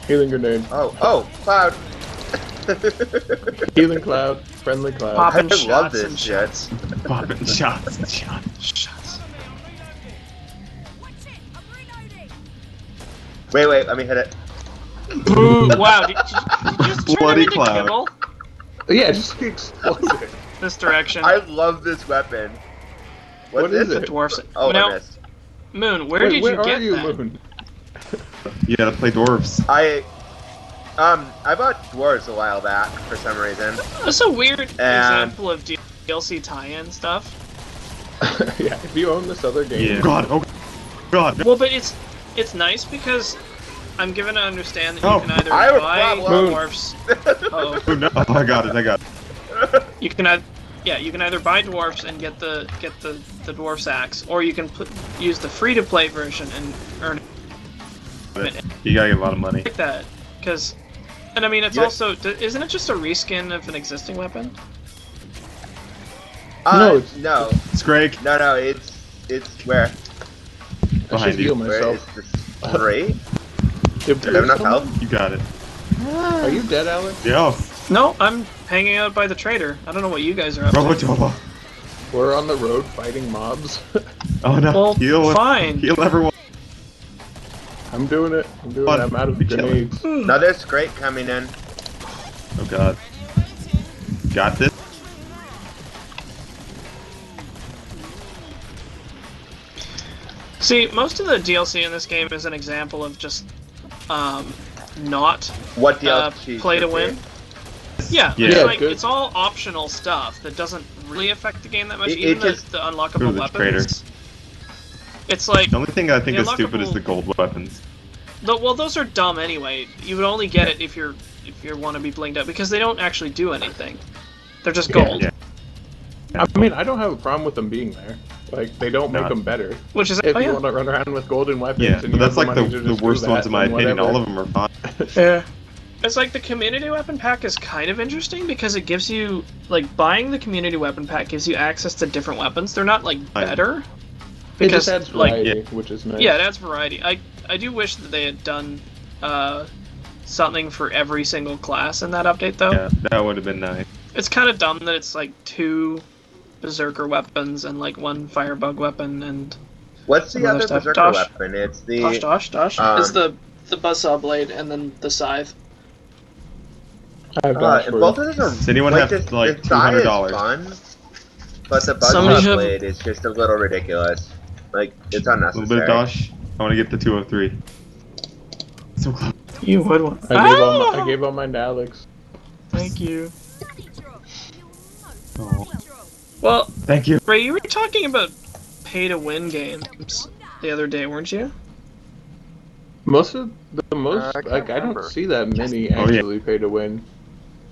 Healing grenade. Oh, Cloud. Healing cloud. Friendly cloud. Popping I love shots this and shit. shots. Popping shots and shots. Shots. Wait, let me hit it. Ooh, wow, did you just turn Bloody him into cloud. kibble? Yeah, just exploded. This direction. I love this weapon. What's What is this? it? Dwarfs. Oh, Now, I missed. Moon, where Wait, did where you are get you, that? Moon? You gotta play dwarves. I bought dwarves a while back for some reason. That's a weird example of DLC tie-in stuff. Yeah, if you own this other game. Yeah. God, oh God. Well, but it's nice because I'm given to understand that Oh, you can either I have a buy problem. dwarfs. Uh-oh. Oh no! Oh, I got it. You can either buy dwarfs and get the dwarf's axe, or you can use the free-to-play version and earn it. You gotta get a lot of money. Like that, because, and I mean it's Yeah. also isn't it just a reskin of an existing weapon? No, no, It's Greg. no, it's where? I should Behind heal you. Where is myself. this? Three? Did Do I have enough someone- health? You got it. Are you dead, Alex? Yo, No, I'm hanging out by the trader. I don't know what you guys are up to. Robotoba. We're on the road fighting mobs. Oh no! Well, Heal. fine. Heal everyone. I'm doing it. I'm out of Be killing. grenades. Another scrape coming in. Oh God. Got this. See, most of the DLC in this game is an example of just not What DLC? play to win. Yeah, Yeah. it's Yeah, like good. it's all optional stuff that doesn't really affect the game that much. It Even just- the Ooh, unlockable the weapons. It's like The only thing I think The is stupid is unlockable- the gold weapons. well, those are dumb anyway. You would only get it if you want to be blinged out because they don't actually do anything. They're just gold, Yeah. I mean, I don't have a problem with them being there. Like, they don't make Not- them better. which is If oh you yeah. want to run around with golden weapons Yeah, and but you that's have like money the to just do worst that, ones in my then opinion. whatever. All of them are fine. Yeah. It's like the community weapon pack is kind of interesting because it gives you, like, buying the community weapon pack gives you access to different weapons. They're not, like, better. It Because, just adds like, variety, which is nice. yeah, it adds variety. I do wish that they had done something for every single class in that update, though. Yeah, that would have been nice. It's kind of dumb that it's, like, 2 berserker weapons and, like, 1 firebug weapon and... What's the Some other other stuff. berserker Dosh. weapon? It's the Dosh. It's the buzzsaw blade and then the scythe. I have Dosh for both you. of those are. Does anyone have, this, like, the thigh is $200? fun, but the Somebody buzzsaw should- blade is just a little ridiculous. Like it's A unnecessary. little bit of Dosh. I want to get the 203. So close. You would want... I gave all mine to Alex. Thank you. Oh, Well, thank you. Ray, you were talking about pay-to-win games the other day, weren't you? Most, I can't like, I remember. don't see that many Oh, yeah. actually pay to win.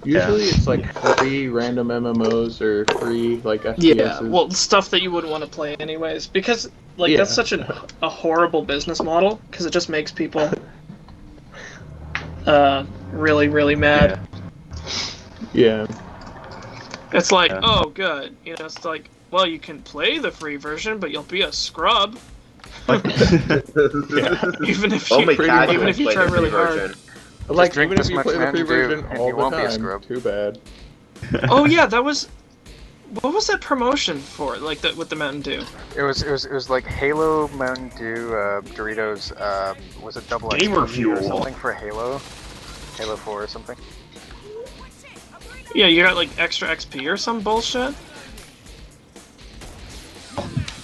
Usually it's like free random MMOs or free, like, FPSs. Yeah, well, stuff that you wouldn't want to play anyways, because, like, Yeah. that's such a horrible business model, because it just makes people, really, really mad. Yeah. It's like, Yeah. oh, good, you know, it's like, well, you can play the free version, but you'll be a scrub, Like, even if you, Only casuals even if you play try the really free hard. version. Like, drink even this if you much play the free Mountain Dew version and all you the won't be a time, scrub. too bad. Oh yeah, that was, what was that promotion for, like, with the Mountain Dew? It was like Halo, Mountain Dew, Doritos. Was it double Gamer XP fuel. or something for Halo? Halo 4 or something. Yeah, you got, like, extra XP or some bullshit?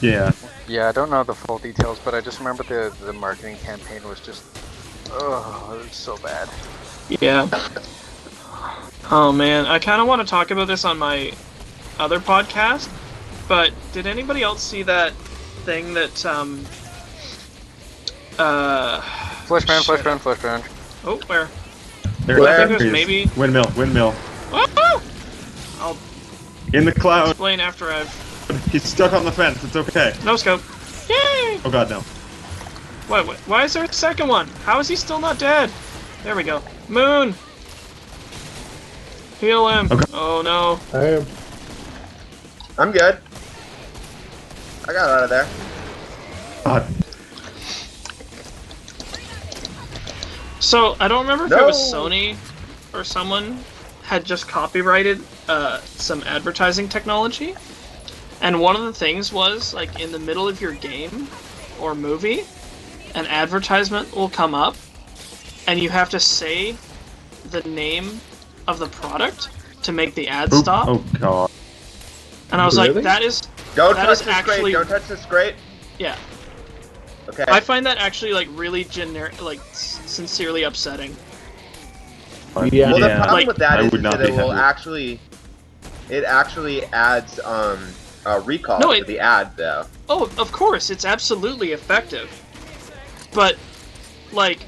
yeah. Yeah, I don't know the full details, but I just remember the marketing campaign was just, oh, it was so bad. Yeah. Oh man, I kind of want to talk about this on my other podcast, but did anybody else see that thing that Flashbang. oh, where? There Where? I think it was maybe... Windmill. Oh! I'll In the cloud. explain after I've... He's stuck on the fence. It's okay. No scope. Yay! Oh God, no. What, why is there a second one? How is he still not dead? There we go. Moon! Heal him. Okay. Oh no. I am. I'm good. I got out of there. So I don't remember if No! it was Sony or someone had just copyrighted some advertising technology, and one of the things was like in the middle of your game or movie, an advertisement will come up, and you have to say the name of the product to make the ad stop. Oh god. And I was Really? like, that is Don't that touch is this actually crate. Don't touch this crate. yeah. Okay. I find that actually like really generic, like sincerely upsetting. Yeah. Well, the Yeah. problem Like, with that I is would not that be it will happy. it actually adds recall No, to the ad though. Oh, of course, it's absolutely effective. But like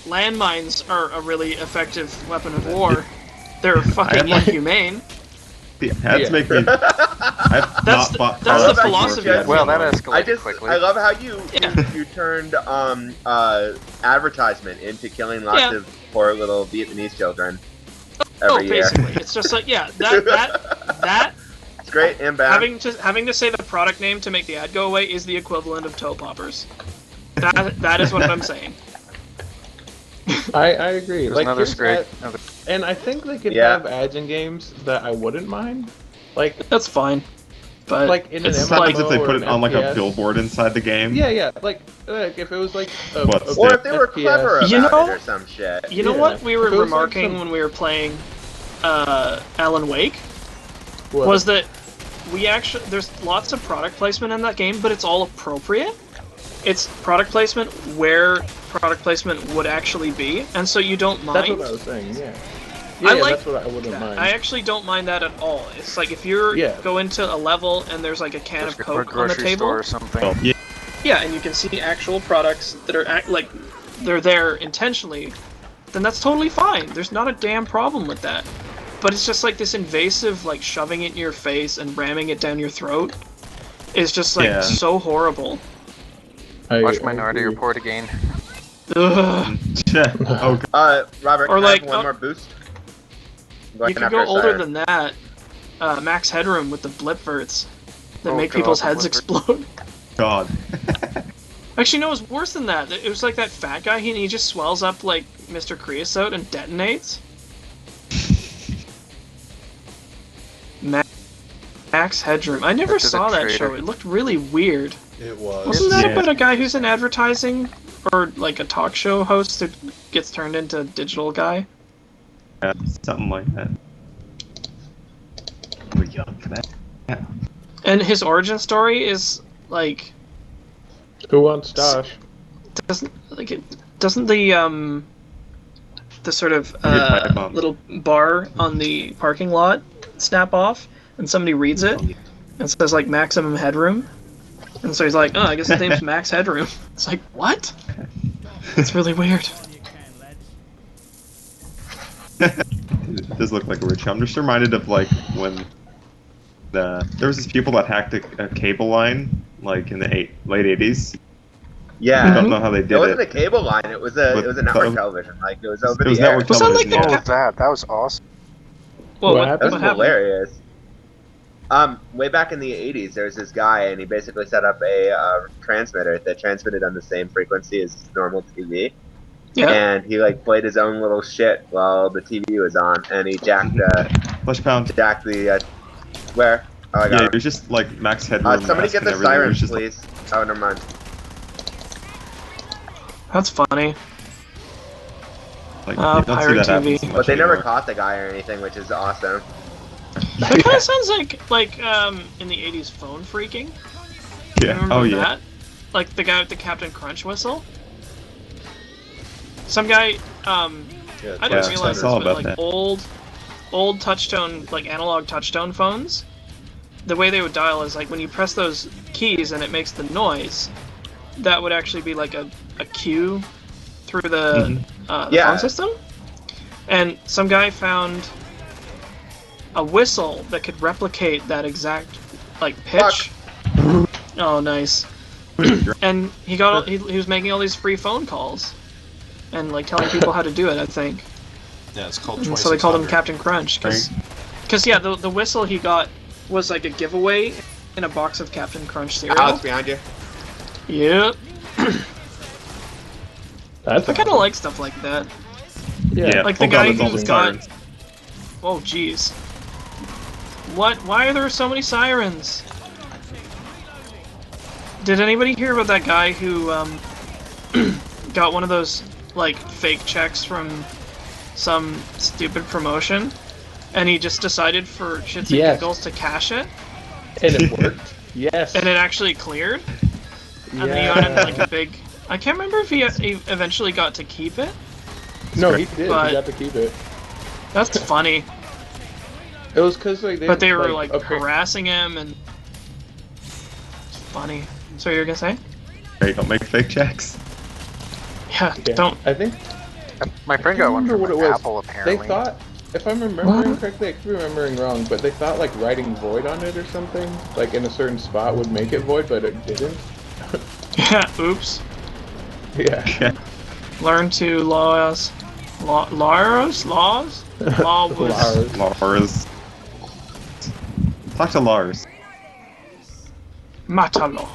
landmines are a really effective weapon of war. They're fucking like- inhumane. The ads Yeah. make me. I've That's not bought the products before philosophy if of you Well, ask that me. escalated quickly. I love how you Yeah. you turned advertisement into killing lots Yeah. of poor little Vietnamese children Oh, every year. basically, it's just like that It's great and bad. having to say the product name to make the ad go away is the equivalent of toe poppers. That is what I'm saying. I agree. There's Like, another here's straight. ad- and I think they could Yeah. have ads in games that I wouldn't mind. Like, That's fine. But like in an it's MMO like Sometimes if they or put an it on like a FPS. billboard inside the game. Yeah. Like if it was like a, What, a or if they were FPS. clever about You know- it or some shit. you know Yeah. what we were If it was like remarking some- when we were playing Alan Wake What? was that we actually there's lots of product placement in that game, but it's all appropriate. It's product placement where product placement would actually be, and so you don't mind. That's what I was saying. Yeah. I Yeah, like that's what I wouldn't mind. I actually don't mind that at all. It's like if you're Yeah. go into a level and there's like a can of Or Coke on the grocery table, store or something. Well, yeah. yeah, and you can see actual products that are like they're there intentionally, then that's totally fine. There's not a damn problem with that. But it's just like this invasive, like shoving it in your face and ramming it down your throat is just like Yeah. so horrible. Watch I Minority agree. Report again. Ugh. Oh god. Robert, Or can like, I have one more boost? I'm going You could after go a older siren. than that. Max Headroom with the blipverts that Oh, make God, people's the heads blipverts. explode. God. Actually, no, it was worse than that. It was like that fat guy, he just swells up like Mr. Creosote and detonates. Max Headroom. I never After the saw that traitor. show. It looked really weird. It was. Wasn't that Yeah. about a guy who's in advertising? Or like a talk show host who gets turned into a digital guy? Yeah, something like that. We're young for that. Yeah. And his origin story is like Who wants Dosh? doesn't the sort of pipe bomb. little bar on the parking lot snap off and somebody reads it and says like maximum headroom, and so he's like, oh, I guess his name's Max Headroom. It's like, what? It's really weird. It does look like a rich. I'm just reminded of like when there was these people that hacked a cable line like in the late 80s. I Yeah. don't know how they It did wasn't a it. cable line. It was a network But- television. Like it was over It was the air. network Was that like television. the Yeah. That was awesome. Well, What what, happened? That was what happened? hilarious. Way back in the 80s, there was this guy, and he basically set up a transmitter that transmitted on the same frequency as normal TV. Yeah. And he like played his own little shit while the TV was on, and he jacked Flesh pound. the where? Oh, I got Yeah, him. it was just like max headroom. Somebody mask get and the everything. It was sirens, just, please. Oh, never mind. That's funny. Like, Oh, you don't see pirate that happen TV. so much But they never anymore. caught the guy or anything, which is awesome. That kind of sounds like in the 80s phone freaking. Yeah. Remember Oh yeah. that? Like the guy with the Captain Crunch whistle? Some guy, I Yeah, didn't realize I this, saw but about like that. old touchtone, like analog touchtone phones, the way they would dial is like when you press those keys and it makes the noise, that would actually be like a cue through the, the Yeah. phone system. And some guy found a whistle that could replicate that exact like pitch. Oh, nice. And he was making all these free phone calls and like telling people how to do it, I think. Yeah, it's called And so they called him 2600. Captain Crunch because yeah, the whistle he got was like a giveaway in a box of Captain Crunch cereal. Alex, behind you. Yep. That's I kind of awesome. like stuff like that. Yeah. Like the Oh god, guy it's all who's the got- sirens. Oh, jeez. What? Why are there so many sirens? Did anybody hear about that guy who got one of those like fake checks from some stupid promotion, and he just decided for shits and Yes. giggles to cash it, And it worked. Yes. and it actually cleared, and then he got in like a big. I can't remember if he eventually got to keep it. No, he did. But- He got to keep it. That's funny. It was because like But they were like apparently- harassing him, and it's funny. So you're gonna say? Hey, don't make fake checks. Yeah, Yeah. don't. I think My friend got one remember from what it was. Apple, apparently. they thought, if I'm remembering correctly, I could be remembering wrong, but they thought like writing void on it or something, like in a certain spot would make it void, but it didn't. Yeah, oops. Yeah. Learn to laws. Laws? Law was. Lars. Lars. Talk to Lars. Matalo.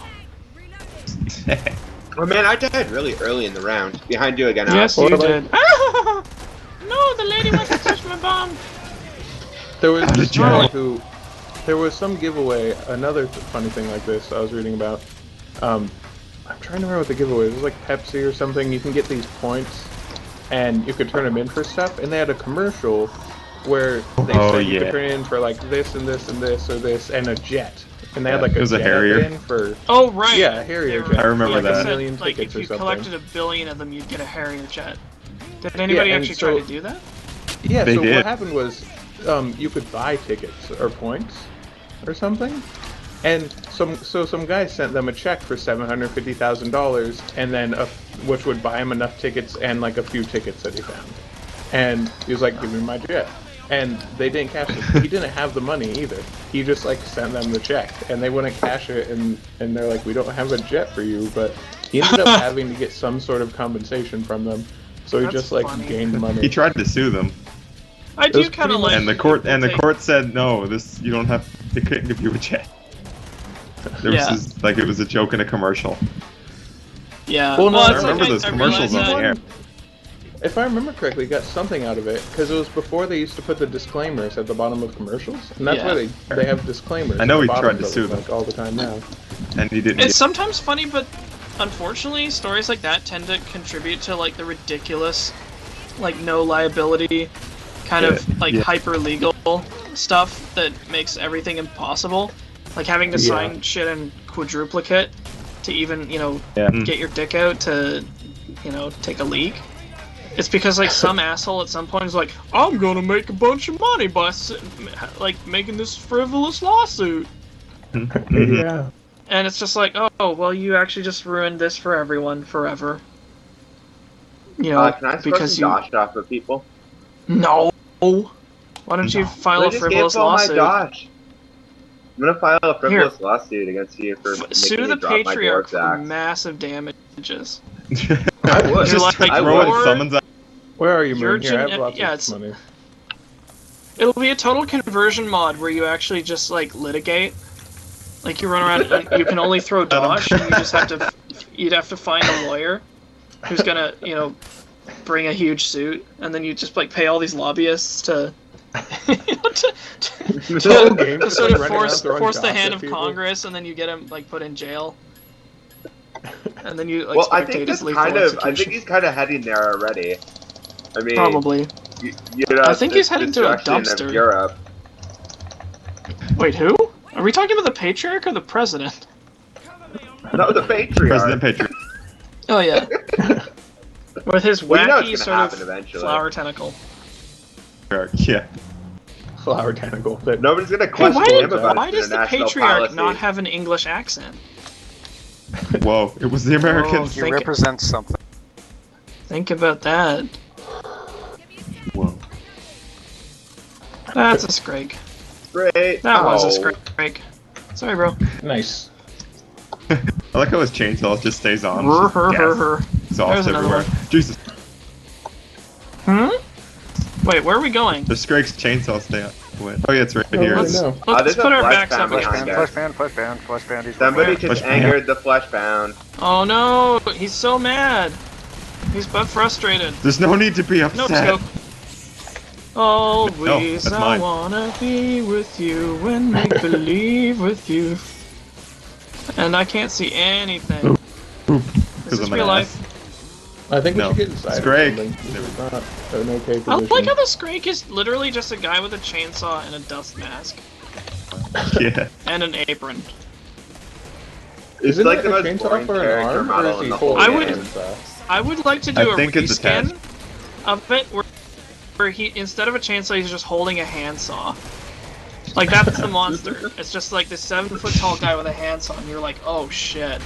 Oh man, I died really early in the round. Behind you again, Yes, Alex. you Or, like- did. No, the lady went to touch my bomb. There was How this did you guy know? who, there was some giveaway. Another funny thing like this I was reading about. I'm trying to remember what the giveaway was. It was like Pepsi or something. You can get these points, and you could turn them in for stuff. And they had a commercial where they Oh, said you yeah. could turn it in for like this and this and this or this and a jet. And they had like It was a jet Harrier. in for Oh right. Yeah, a Harrier They jet. were- I remember like that. said, A million like tickets if or you something. collected 1 billion of them, you'd get a Harrier jet. Did anybody and actually so- try to do that? Yeah, They so did. what happened was, you could buy tickets or points or something, and some guy sent them a check for $750,000, and then which would buy him enough tickets and like a few tickets that he found, and he was like, "Give me my jet," and they didn't cash it. He didn't have the money either. He just like sent them the check, and they wouldn't cash it, and they're like, "We don't have a jet for you," but he ended up having to get some sort of compensation from them. So he That's just like funny. gained money. He tried to sue them, I do was kind of pretty much- like. and the court said no. This you don't have. They couldn't give you a check. There was Yeah. this, like it was a joke in a commercial. Yeah. Well, no, I it's remember like, those I commercials realized on the that- air. If I remember correctly, he got something out of it because it was before they used to put the disclaimers at the bottom of commercials, and that's Yeah. why they have disclaimers. I know at the he bottom tried to of it, sue them. like all the time now. And he didn't. It's sometimes funny, but unfortunately, stories like that tend to contribute to like the ridiculous, like no liability, kind of like yeah. hyper legal stuff that makes everything impossible. Like having to Yeah. sign shit in quadruplicate to even Yeah. get your dick out to take a leak. It's because like some asshole at some point is like, I'm gonna make a bunch of money by like making this frivolous lawsuit. Mhm. Yeah. And it's just like, oh, well, you actually just ruined this for everyone forever. Can I score because some Dosh off of people? No. Why don't you No. file I a just frivolous gave all my lawsuit? Dosh. I'm gonna file a frivolous lawsuit against you for making Sue me the drop my patriarch dwarf's for axe. massive damages. I would. You're Just like, throw it, you're- summons out. Where are you, You're Moon? Here, I have gen- lots yeah, of it's- money. It'll be a total conversion mod where you actually just like litigate. Like you run around and you can only throw Dosh, and you'd have to find a lawyer who's gonna, bring a huge suit, and then you just like pay all these lobbyists to The whole game to is sort like of running around force throwing the Dosh hand at of people. Congress, and then you get him like put in jail, and then you like Well, I spectate think his that's lethal kind of. I execution. think he's kind of heading there already. I mean, Probably. I think he's heading to a dumpster. Of Europe. Wait, who? Are we talking about the patriarch or the president? No, the patriarch. President Patriot. Oh yeah. With his Well, you know it's wacky gonna sort happen of eventually. flower tentacle. Yeah. Flower tentacle. That Nobody's gonna Hey, question him about why his does the international patriarch policy. not have an English accent? Whoa! It was the Americans. He Think- represents something. Think about that. Whoa. That's a Scrake. Great. That was a Oh. Scrake. Sorry, bro. nice. I like how his chainsaw just stays on. Her, It's her, just her, gas her. exhaust There's another everywhere. one. Jesus. Hmm? Wait, where are we going? The Scrake's chainsaw stay on. Wait. Oh yeah, it's right I don't here. really know. Let's there's put a our flash backs up fan against behind him. us. Flesh band, he's Somebody right there. just Flesh pound. angered the flesh bound. Oh no, he's so mad. He's but frustrated. There's no need to be No, upset. let's go. Always that's I mine. wanna be with you and make believe with you. And I can't see anything. Is Because this I'm real an life? ass. I think we No, should get inside it's or Greg. something. This is not an okay I position. like how the Scrake is literally just a guy with a chainsaw and a dust mask. Yeah. And an apron. It's Isn't like it the a most chainsaw boring for an character arm, or model is in he the whole holding I a would- game. chainsaw? I would like to do I a think it's reskin attached. of it where he, instead of a chainsaw, he's just holding a handsaw. Like, that's the monster. It's just like this 7-foot tall guy with a handsaw, and you're like, oh shit.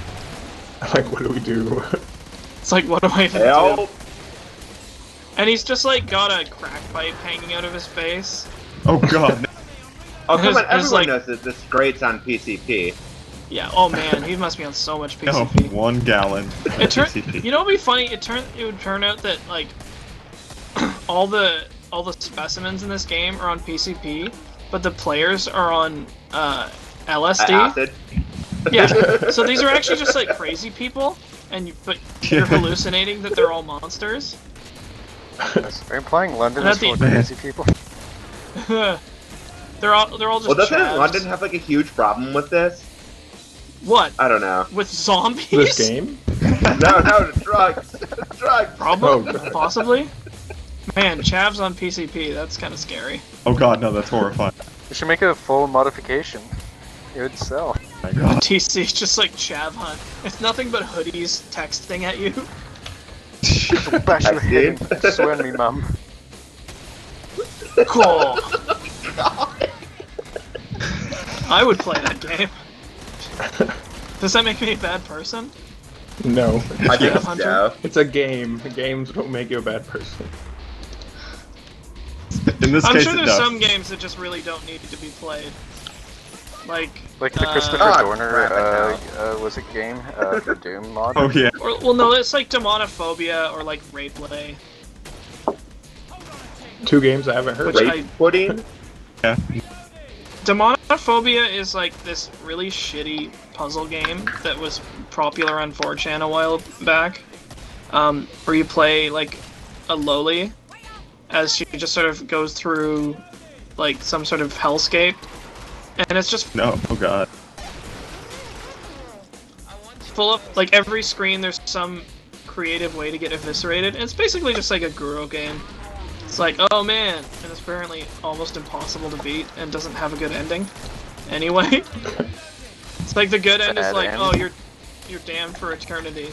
Like, what do we do? It's like, what do I even do? Help! And he's just like got a crack pipe hanging out of his face. Oh god. Oh, come on, It's everyone like- knows that this grates on PCP. Yeah, oh man, he must be on so much No, PCP. 1 gallon. It turn, PCP. you know what'd be funny? It would turn out that like all the specimens in this game are on PCP, but the players are on LSD. Acid. Yeah. So these are actually just like crazy people, but you're hallucinating that they're all monsters. Are you implying London And is at the- full of crazy people? they're all just. Well, doesn't chavs. London have like a huge problem with this? What? I don't know. With zombies? This game? No, drugs. Drugs. Probably, Oh, God. possibly. Man, chavs on PCP. That's kind of scary. Oh god, no, that's horrifying. You should make a full modification. It would sell. Oh my god. TC is just like chav hunt. It's nothing but hoodies texting at you. Bash your I head did. and swear on me, mum. Cool. I would play that game. Does that make me a bad person? No. I think Hunter? so. It's a game. Games don't make you a bad person. In this I'm case, sure it there's does. some games that just really don't need to be played. Like Like the Christopher Oh, Dorner, crap, was it game? The Doom mod? Oh yeah. or well, no, it's like Demonophobia or like Rayplay. 2 games I haven't heard Which of. I- Rape pudding? Yeah. Demonophobia is like this really shitty puzzle game that was popular on 4chan a while back, where you play like a loli as she just sort of goes through like some sort of hellscape, and it's just No. Oh god. full of like every screen there's some creative way to get eviscerated, and it's basically just like a Guru game. It's like, oh man, and it's apparently almost impossible to beat and doesn't have a good ending. Anyway, it's like the good end is Bad like, end. oh, you're damned for eternity.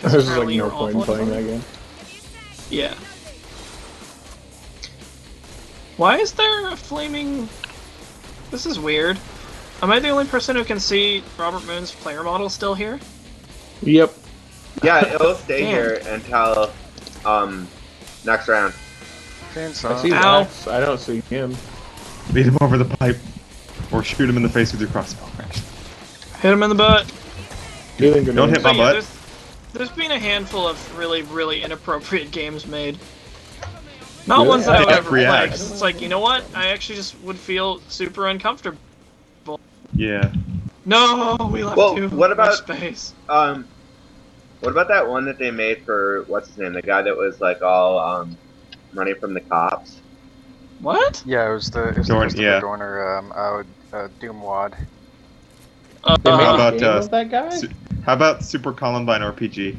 'Cause There's like apparently no you're point in awful. playing that game. Yeah. Why is there a flaming? This is weird. Am I the only person who can see Robert Moon's player model still here? Yep. Yeah, it'll stay Damn. here until next round. I see Chainsaw. Ow. Max. I don't see him. Beat him over the pipe. Or shoot him in the face with your crossbow. Hit him in the butt. Dealing grenades. Don't hit my So, yeah, butt. there's been a handful of really, really inappropriate games made. Not Really? ones that I would Yeah, ever play. react. 'Cause it's like, you know what? I actually just would feel super uncomfortable. Yeah. No, we left Well, too what about- much space. What about that one that they made for what's his name? The guy that was like all running from the cops. What? Yeah, it was the Dorn- Christopher yeah. Dorner, Doom WAD. They made How a about, game of that guy? How about Super Columbine RPG?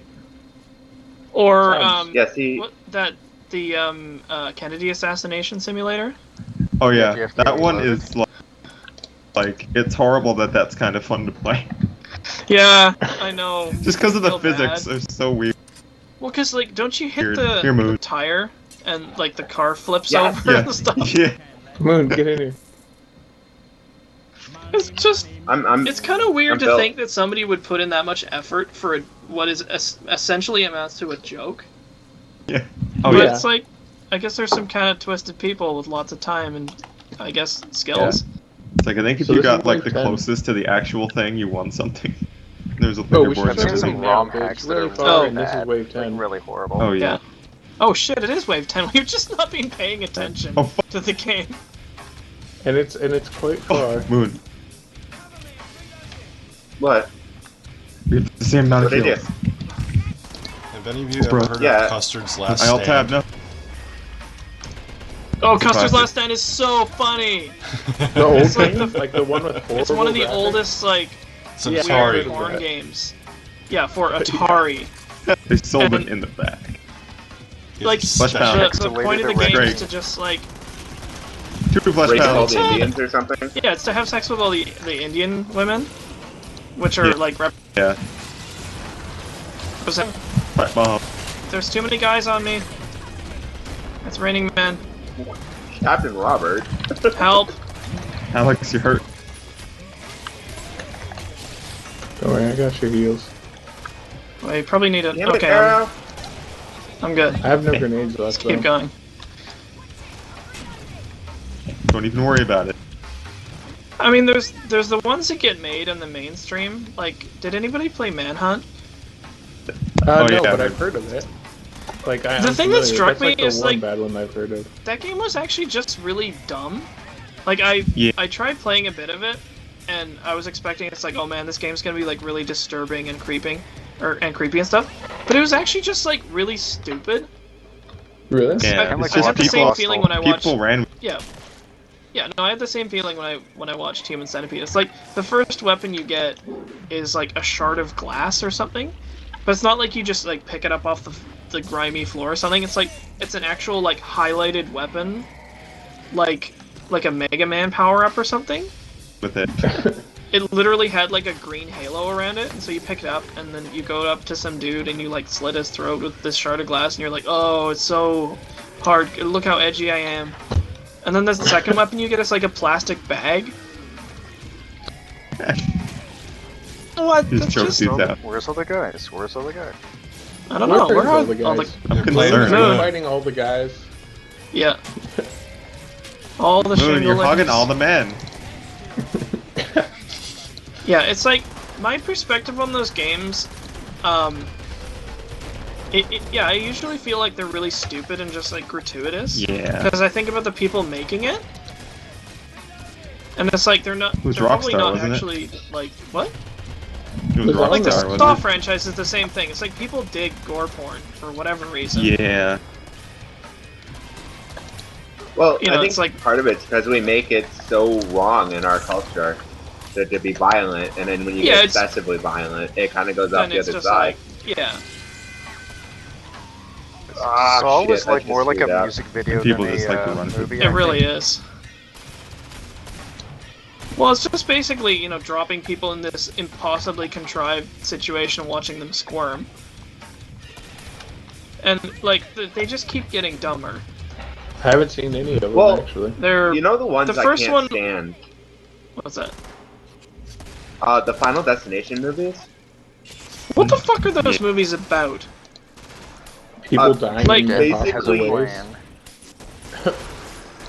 Or Sounds- Yeah, see, what the Kennedy assassination simulator? Oh yeah, JFK that one Reloaded. is like it's horrible that that's kind of fun to play. Yeah, I know. Just because of the Feel physics bad. are so weird. Well, cause like, don't you hit Here- the, here, Moon. the tire and like the car flips Yeah. over Yeah, and stuff? yeah. Moon, get in here. It's just, I'm it's kind of weird I'm to Phil. think that somebody would put in that much effort for what is essentially amounts to a joke. Yeah. Oh But yeah. it's like, I guess there's some kind of twisted people with lots of time and, I guess, skills. It's like I think if So you this is got like wave the 10. closest to the actual thing, you won something. There's a Oh, we should leaderboard. I've start seen some moving ROM now, 'cause hacks it's that really are far, really and this is bad, wave like 10. really horrible. Oh yeah. Yeah. Oh shit! It is Wave 10. We've just not been paying attention Oh, fuck. to the game. And it's quite far. Moon. what? We have the same amount of What did I kills. Have any of you ever heard Yeah. of Custard's Last I alt tab, Stand? no. Oh, It's a Custer's classic. Last Stand is so funny. The old It's like game, like the one with horrible It's one of the graphics? oldest like It's an Yeah, weird Atari. porn that. games. Yeah, for Atari. They sold And- it in the back. Like Flesh the Pound. point of the Pixelated game is Great. to just like 2 flesh Race all pounds. the Indians or something. yeah, it's to have sex with all the Indian women, which are Yeah. like Yeah. Flat bomb. There's too many guys on me. It's raining men. Captain Robert. Help! Alex, you're hurt. Don't worry, I got your heals. Well, you probably need a. Damn it, Okay, Arrow. I'm good. I have no grenades left. Let's keep though. going. Don't even worry about it. I mean, there's the ones that get made in the mainstream. Like, did anybody play Manhunt? Oh, No, yeah, but I I've heard of it. Like, The I'm thing that familiar. struck That's, like, me the is, one like- bad one I've heard of. That game was actually just really dumb. Like, Yeah. I tried playing a bit of it, and I was expecting it's like, oh man, this game's gonna be like really disturbing and creepy and stuff. But it was actually just like really stupid. Really? Yeah, I it's had just the same people, feeling when I watched. people ran. Yeah. Yeah, no, I had the same feeling when I watched Human Centipede. It's like the first weapon you get is like a shard of glass or something, but it's not like you just like pick it up off the grimy floor or something. It's like it's an actual like highlighted weapon, like a Mega Man power up or something. with it. It literally had like a green halo around it, and so you pick it up, and then you go up to some dude and you like slit his throat with this shard of glass, and you're like, oh, it's so hard. Look how edgy I am. And then the second weapon you get is like a plastic bag. What? Just That's choke just, dudes out. Where's all the guys? Where's all the guys? I don't know. Where Where is are all the all the? guys? I'm We're concerned. No. fighting all the guys. Yeah. All the Moon, you're shingle hugging lickers. all the men. Yeah, it's like my perspective on those games. Yeah, I usually feel like they're really stupid and just like gratuitous. Yeah. Because I think about the people making it, and it's like they're not. Who's They're probably Rockstar, not wasn't it? actually like what? It was Was that Like the Rockstar, Saw wasn't franchise is the same thing. It's like people dig gore porn for whatever reason. it? Yeah. Well, You I know, think it's like- part of it's because we make it so wrong in our culture to be violent, and then when you Yeah, get it's- excessively violent, it kind of goes off Then the it's other just side. like, yeah. Ah, Saw was shit, I like just more like screwed a up. music video People than just a like to run movie. It I really think. is. Well, it's just basically, you know, dropping people in this impossibly contrived situation, watching them squirm. And, like, they just keep getting dumber. I haven't seen any of them, Well, actually. They're... You know the ones The I first can't one- stand? What's that? The Final Destination movies? What the fuck are those movies about? People dying like, in basically- impossible ways. Plan.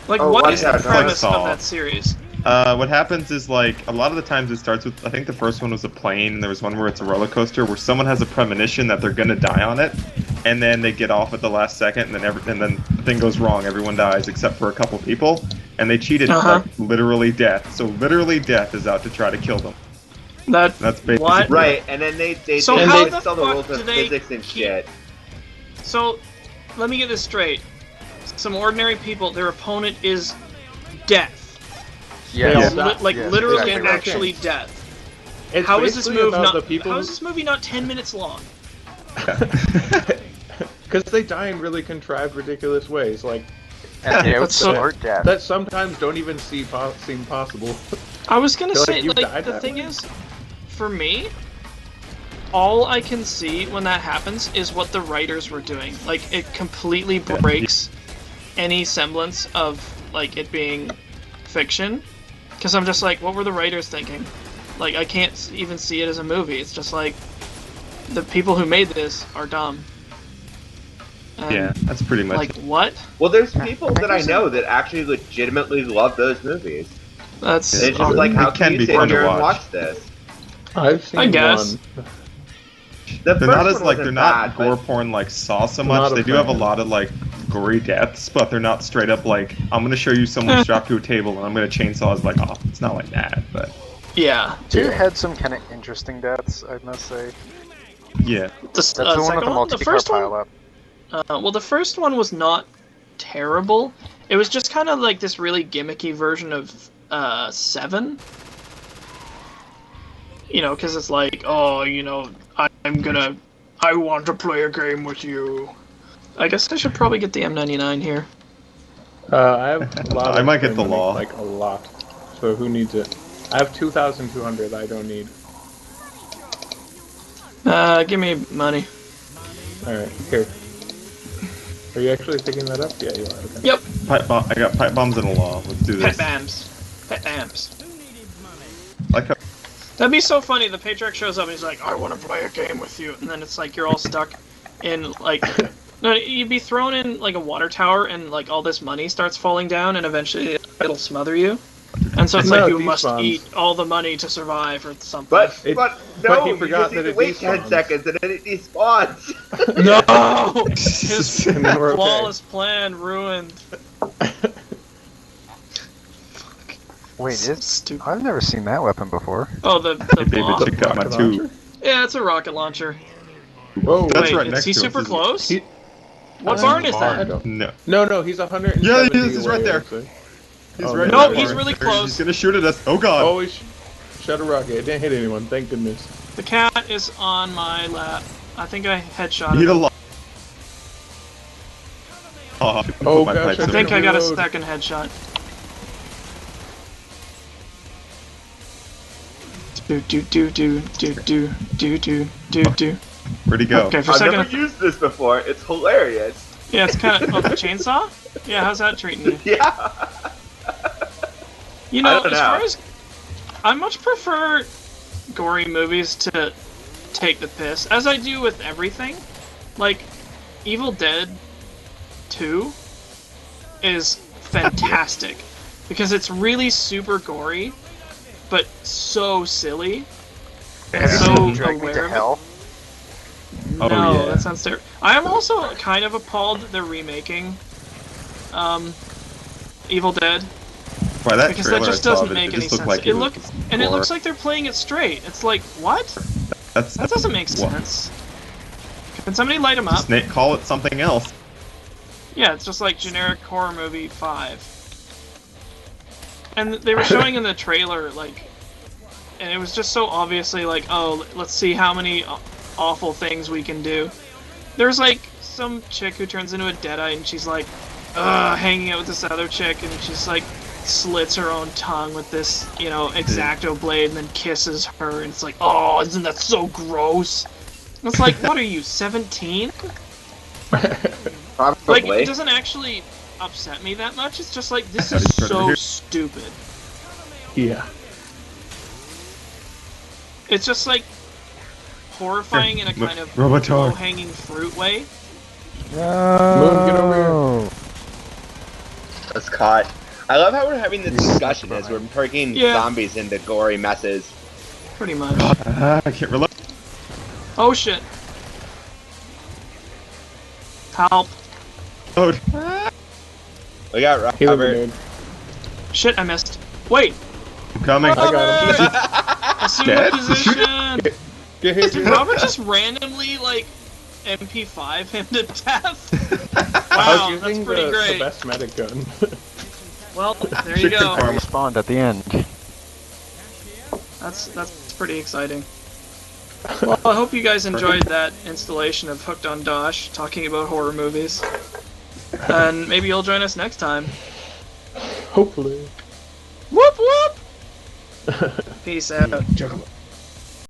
Like, Oh, what what's is the that? premise Saw. of that series? What happens is like a lot of the times it starts with, I think the first one was a plane, and there was one where it's a roller coaster where someone has a premonition that they're gonna die on it, and then they get off at the last second, and then the thing goes wrong. Everyone dies except for a couple people, and they cheated Uh-huh. like literally death. So literally death is out to try to kill them. That... That's basically What? Right, and then they So they how install the the fuck rules do of they physics and keep- shit. So, let me get this straight. Some ordinary people, their opponent is death. Yes. Yeah. Like, Yes, literally exactly and right. actually death. It's How is this basically move about not? the people How is this movie not 10 minutes long? Because they die in really contrived, ridiculous ways, like And the That's so- outsmart death. that sometimes don't even seem possible. I was gonna They're like, say, "You like, died the that thing way?" is, for me, all I can see when that happens is what the writers were doing. Like, it completely breaks any semblance of, like, it being fiction. Because I'm just like, what were the writers thinking? Like, I can't even see it as a movie. It's just like, the people who made this are dumb. And, Yeah, that's pretty much. Like, what? Well, there's people I think that I there's know that actually legitimately love those movies. That's... And it's Oh, just like, how it can can you be sit fun to here and watch. watch this? I've seen I guess. one. The They're first not as one like wasn't they're not bad, gore but porn like Saw so Not much. a They do have a fan. lot of like gory deaths, but they're not straight up like I'm gonna show you someone strapped to a table and I'm gonna chainsaw. It's like, oh, it's not like that, but Yeah. Two had some kind of interesting deaths, I must say. Yeah. That's the one with second the one? The multi-car first one? pile up. Well, the first one was not terrible. It was just kind of like this really gimmicky version of 7. You know, because it's like, oh, you know, I want to play a game with you. I guess I should probably get the M99 here. I have a lot. I of might get free the money, law. like a lot. So who needs it? I have 2,200. I don't need. Give me money. All right, here. Are you actually picking that up? Yeah, you are. Okay. Yep. I got pipe bombs and a law. Let's do Pet this. bams. Pet bams. Like how That'd be so funny. The Patriarch shows up and he's like, I want to play a game with you. And then it's like you're all stuck in, like... No, you'd be thrown in, like, a water tower and, like, all this money starts falling down and eventually it'll smother you. And so it's No, like it you must despawns. eat all the money to survive or something. But It- but but no, he you forgot just need that to it wait 10 despawns. seconds and then it despawns. No! His And then we're okay. flawless plan ruined. Wait, So it's stupid. I've never seen that weapon before. Oh, the Hey, baby, bomb? check out my Rocket two. launcher? Yeah, it's a rocket launcher. Whoa. That's Wait, right is next he to us, super isn't it? close? He- What Uh, barn is I that? don't. No. No, he's 170 Yeah, he is, he's away, right there. actually. He's Oh, right no, there. he's really close. He's gonna shoot at us. Oh god. Oh, he shot a rocket. It didn't hit anyone. Thank goodness. The cat is on my lap. I think I headshot Need a him. lot. Oh, Oh, my gosh, pipes I in. think I got a Reload. second headshot. Do. Where'd he go? Okay, for a I've second. never used this before. It's hilarious. Yeah, it's kind of. Oh, the chainsaw? Yeah, how's that treating you? Yeah. You I know, don't as know. far as. I much prefer gory movies to take the piss, as I do with everything. Like, Evil Dead 2 is fantastic because it's really super gory, but so silly. And so Drag me aware to of it. hell. Oh, No, yeah. that sounds terrible. I am also kind of appalled that they're remaking Evil Dead Why, that because trailer that just I saw doesn't of it, make it any just looked sense. like It was looks gore. like they're playing it straight. It's like what? That's That doesn't make what? sense. Can somebody light them up? Just call it something else. Yeah, it's just like generic horror movie 5. And they were showing in the trailer like, and it was just so obviously like, oh, let's see how many awful things we can do. There's like some chick who turns into a deadite and she's like, hanging out with this other chick and she's like slits her own tongue with this, you know, X-Acto blade and then kisses her and it's like, oh, isn't that so gross? And it's like, what are you, 17? Like, Probably. it doesn't actually upset me that much. It's just like, this How is do you turn over so here? stupid. Yeah. It's just like horrifying in a kind of Robotar. low-hanging fruit way. No. Moon, get over here. That's caught. I love how we're having this discussion as we're turning Yeah. zombies into gory messes. Pretty much. I can't reload. Oh shit. Help. Oh, We got Healing Robert. grenade. Shit, I missed. Wait! I'm coming. I got him. Assume Dead? position! Get here, Did Robert just randomly, like, MP5 him to death? I Wow, was that's using pretty the great. best medic gun. Well, there you Chicken go. farm. Respawned at the end. That's pretty exciting. Well, I hope you guys enjoyed that installation of Hooked on Dosh, talking about horror movies. And maybe you'll join us next time. Hopefully. Whoop whoop! Peace out. Juggalo.